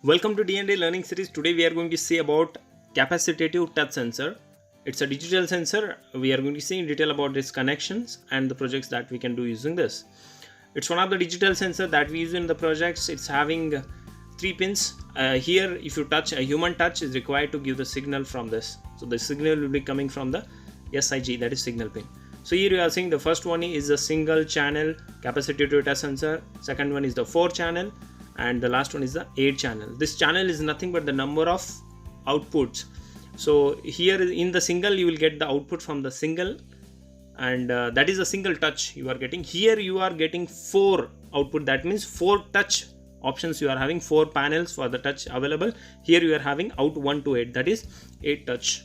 Welcome to D&A learning series. Today we are going to see about capacitive touch sensor. It's a digital sensor. We are going to see in detail about its connections and the projects that we can do using this. It's one of the digital sensor that we use in the projects. It's having 3 pins. Here if you touch, a human touch is required to give the signal from this. So the signal will be coming from the SIG, that is signal pin. So here you are seeing the first one is a single channel capacitive touch sensor. Second one is the 4 channel. And the last one is the 8 channel. This channel is nothing but the number of outputs. So here in the single you will get the output from the single, and that is a single touch you are getting. Here you are getting 4 output, that means 4 touch options you are having, 4 panels for the touch available. Here you are having out 1 to 8, that is 8 touch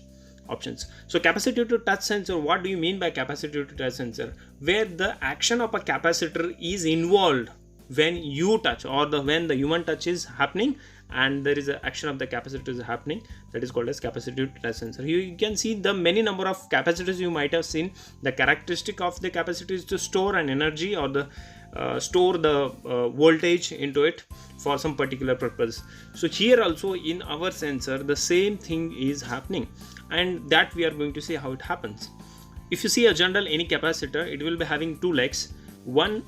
options. So capacitive touch sensor, what do you mean by capacitive touch sensor? Where the action of a capacitor is involved when you touch, or when the human touch is happening and there is an action of the capacitor is happening, that is called as capacitive touch sensor. Here you can see the many number of capacitors you might have seen. The characteristic of the capacitor is to store an energy or the store the voltage into it for some particular purpose. So here also in our sensor the same thing is happening, and that we are going to see how it happens. If you see a general any capacitor, it will be having 2 legs. One,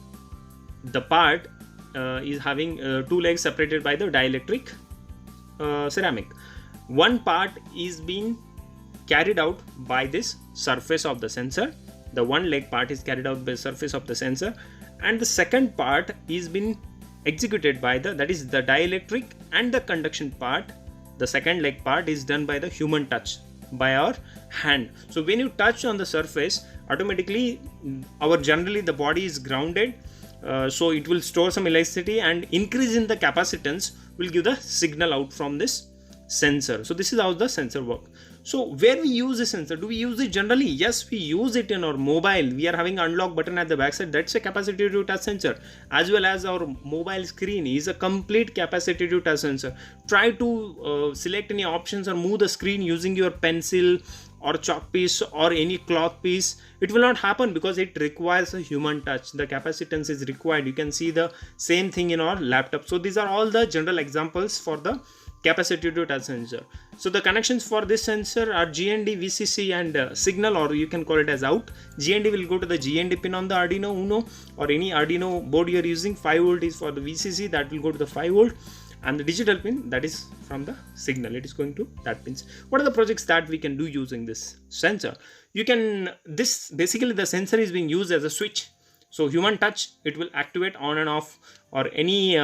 the part is having 2 legs separated by the dielectric ceramic. One part is being carried out by this surface of the sensor. The one leg part is carried out by the surface of the sensor, and the second part is being executed by that is the dielectric and the conduction part. The second leg part is done by the human touch, by our hand. So when you touch on the surface, automatically generally the body is grounded. So it will store some elasticity, and increase in the capacitance will give the signal out from this sensor. So this is how the sensor works. So where we use the sensor, do we use it generally? Yes, we use it in our mobile. We are having unlock button at the backside, that's a capacitive touch sensor. As well as our mobile screen is a complete capacitive touch sensor. Try to select any options or move the screen using your pencil or chalk piece or any cloth piece. It will not happen because it requires a human touch. The capacitance is required. You can see the same thing in our laptop. So these are all the general examples for the capacitive touch sensor. So the connections for this sensor are GND, VCC and signal, or you can call it as out. GND will go to the GND pin on the Arduino Uno or any Arduino board you are using. 5 volt is for the VCC, that will go to the 5 volt. And the digital pin, that is from the signal, it is going to that pins. What are the projects that we can do using this sensor? You can, basically the sensor is being used as a switch. So human touch, it will activate on and off, or any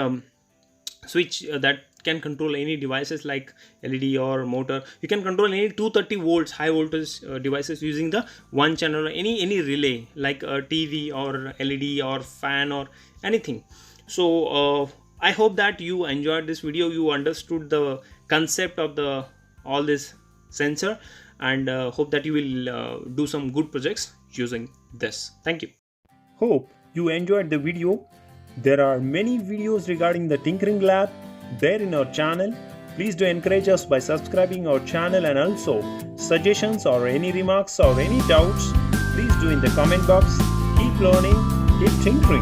switch that can control any devices like LED or motor. You can control any 230 volts high voltage devices using the one channel, or any relay like a TV or LED or fan or anything. So I hope that you enjoyed this video, you understood the concept of all this sensor, and hope that you will do some good projects using this. Thank you. Hope you enjoyed the video. There are many videos regarding the Tinkering Lab there in our channel. Please do encourage us by subscribing our channel, and also suggestions or any remarks or any doubts, please do in the comment box. Keep learning, keep tinkering.